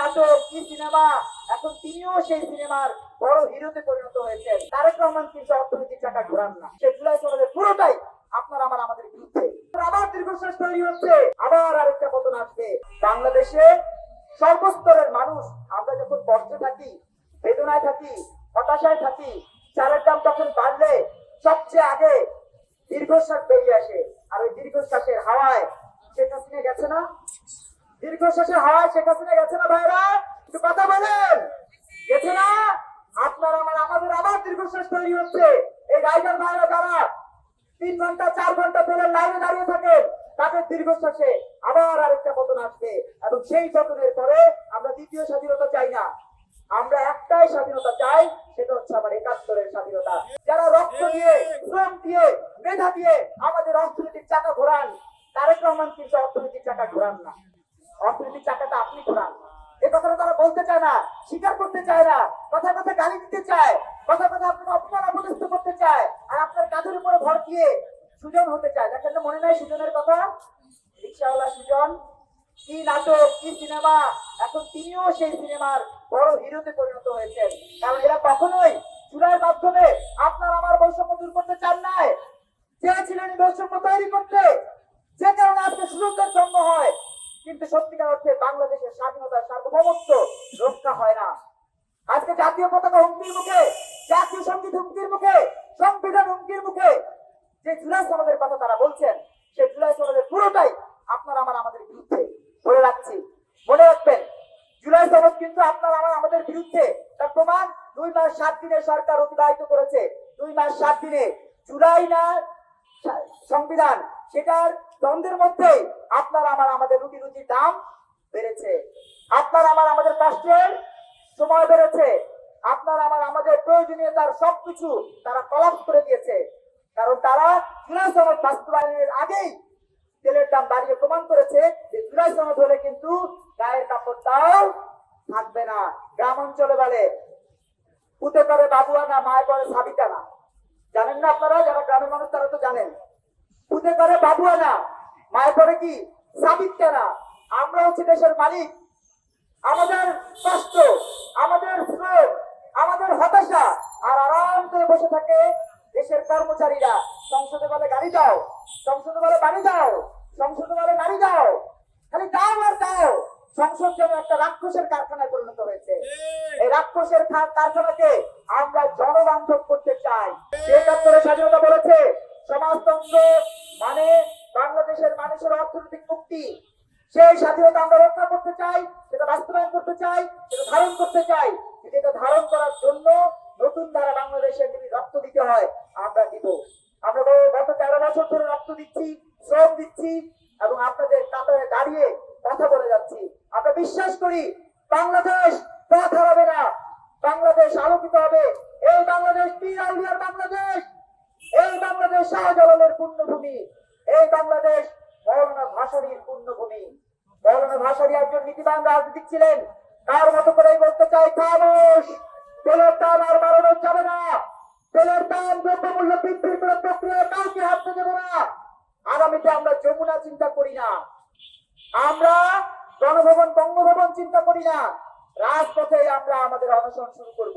নাটক, কি সিনেমা, এখন তিনিও সেই সিনেমার বড় হিরোতে পরিণত হয়েছেন। তারেক রহমান কিন্তু অর্থনৈতিক চাকা ঘোরান না। সে জুলাই সনদের পুরোটাই আপনার আমাদের বিরুদ্ধে। আবার দীর্ঘশ্বাস তৈরি হচ্ছে, আবার আরেকটা পতন আসবে। বাংলাদেশে সর্বস্তরের মানুষ, আমরা যখন কষ্টে থাকি, বেদনায় থাকি, হতাশায় থাকি, চালের দাম তখন বাড়লে সবচেয়ে আগে দীর্ঘশ্বাস বেরিয়ে আসে। আর ওই দীর্ঘশ্বাসের হাওয়ায় শেখ হাসিনা গেছে না? দীর্ঘশ্বাসের হাওয়ায় শেখ হাসিনা গেছে না? ভাইরা একটু কথা বলেন, গেছে না? আপনার আমাদের আবার দীর্ঘশ্বাস তৈরি হচ্ছে। এই রাইডার ভাইরা যারা 3 ঘন্টা 4 ঘন্টা ধরে লাইনে দাঁড়িয়ে থাকে, তাদের দীর্ঘশ্বাসে আবার আরেকটা পতন আসবে। এবং সেই পতনের পরে আমরা দ্বিতীয় স্বাধীনতা চাই না, আমরা একটাই স্বাধীনতা চাই, সেটা হচ্ছে আমার 71-এর স্বাধীনতা। যারা রক্ত দিয়ে, শ্রম দিয়ে, মেধা দিয়ে আমাদের অর্থনৈতিক চাকা ঘোরান, তারেক রহমান কিন্তু অর্থনৈতিক চাকা ঘোরান না। অর্থনৈতিক চাকাটা আপনি ঘোরান। এ কথাটা তারা বলতে চায় না, স্বীকার করতে চায় না, কথা কথা গালি দিতে চায়, কথা কথা আপনাকে অপমান অপদস্থ করতে চায়, আর আপনার কাঁধের উপরে ভর দিয়ে সুজন হতে চায়। দেখেন মনে নাই সুজনের কথা? রিক্সাওয়ালা সুজন, কি নাটক, কি সিনেমা, এখন তিনিও সেই সিনেমার বড় হিরোতে পরিণত হয়েছেন। কারণ এরা কখনোই চুলার মাধ্যমে আপনার আমার বৈষম্য দূর করতে চান নাই, চেয়েছিলেন বৈষম্য তৈরি করতে, যে কারণে আজকে সুযোগের জন্ম হয়। কিন্তু সত্যিকার অর্থে বাংলাদেশের স্বাধীনতা, সার্বভৌমত্ব রক্ষা হয় না। আজকে জাতীয় পতাকা হুমকির মুখে, জাতীয় সঙ্গীত হুমকির মুখে, সংবিধান হুমকির মুখে। যে জুলাই সনদের কথা তারা বলছেন, সেই জুলাই সনদের পুরোটাই আপনার আমাদের বিরুদ্ধে। বলে রাখছি, মনে রাখবেন, জুলাই সনদ কিন্তু আপনার আমাদের বিরুদ্ধে। তার প্রমাণ 2 মাস 7 দিনে সরকার অতিবাহিত করেছে। 2 মাস 7 দিনে জুলাই না সংবিধান, সেটার দ্বন্দ্বের মধ্যে আপনার আমাদের রুটির দাম বেড়েছে, আপনার আমাদের কষ্টের সময় বেড়েছে, আপনার আমাদের প্রয়োজনীয়তার সবকিছু তারা কলাপস করে দিয়েছে। কারণ তারা জুলাই সনদ বাস্তবায়নের আগেই তেলের দাম বাড়িয়ে প্রমাণ করেছে যে জুলাই সনদ হলে কিন্তু গায়ের কাপড়টাও থাকবে না। গ্রাম অঞ্চলে বলে পুঁতে করে বাবুয়ানা, মায় করে সাবিটানা। জানেন না আপনারা? যারা গ্রামের মানুষ তারা তো জানেন। পুঁতে করে বাবুয়ানা, মায় করে কি সাবিটানা। আমরা হচ্ছে দেশের মালিক। আমাদের কষ্ট, আমাদের শ্রম, আমাদের হতাশা আর আরাম করে বসে থাকে দেশের কর্মচারীরা। সংসদে বলে গাড়ি দাও, সংসদে বলে বাড়ি দাও, সংসদে বলে নারী দাও, খালি দাও আর দাও। সংসদ যেন একটা রাক্ষসের কারখানায় পরিণত হয়েছে। এই রাক্ষসের কারখানাকে আমরা জনবান্ধব করতে চাই। ৭১-এর স্বাধীনতা বলেছে সমাজতন্ত্র মানে বাংলাদেশের মানুষের অর্থনৈতিক মুক্তি। সেই স্বাধীনতা আমরা রক্ষা করতে চাই, সেটা বাস্তবায়ন করতে চাই, সেটা ধারণ করতে চাই। এটা ধারণ করার জন্য নতুন ধারা বাংলাদেশের যদি রক্ত দিতে হয় আমরা দিব। আমরা গত 13 বছর ধরে রক্ত দিচ্ছি, শ্রম দিচ্ছি এবং আপনাদের কাতারে দাঁড়িয়ে কথা বলে যাচ্ছি। আমরা বিশ্বাস করি বাংলাদেশ পথ হারাবে না, বাংলাদেশ আলোকিত হবে। এই বাংলাদেশ পীর আউলিয়ার বাংলাদেশ, এই বাংলাদেশ শাহজালালের পুণ্যভূমি, এই বাংলাদেশ মৌলানা ভাসানীর পুণ্যভূমি। মৌলানা ভাসানী একজন নীতিবান রাজনীতিক ছিলেন। তার মতো করেই বলতে চাই, খামোশ, তেলের দাম আর বাড়ানো যাবে না। তেলের দাম, দ্রব্যমূল্য বৃদ্ধির কোন প্রক্রিয়া কাউকে হাতে দেব না। আগামীতে আমরা যমুনা চিন্তা করি না, আমরা গণভবন বঙ্গভবন চিন্তা করি না, রাজপথে আমরা আমাদের অনশন শুরু করব।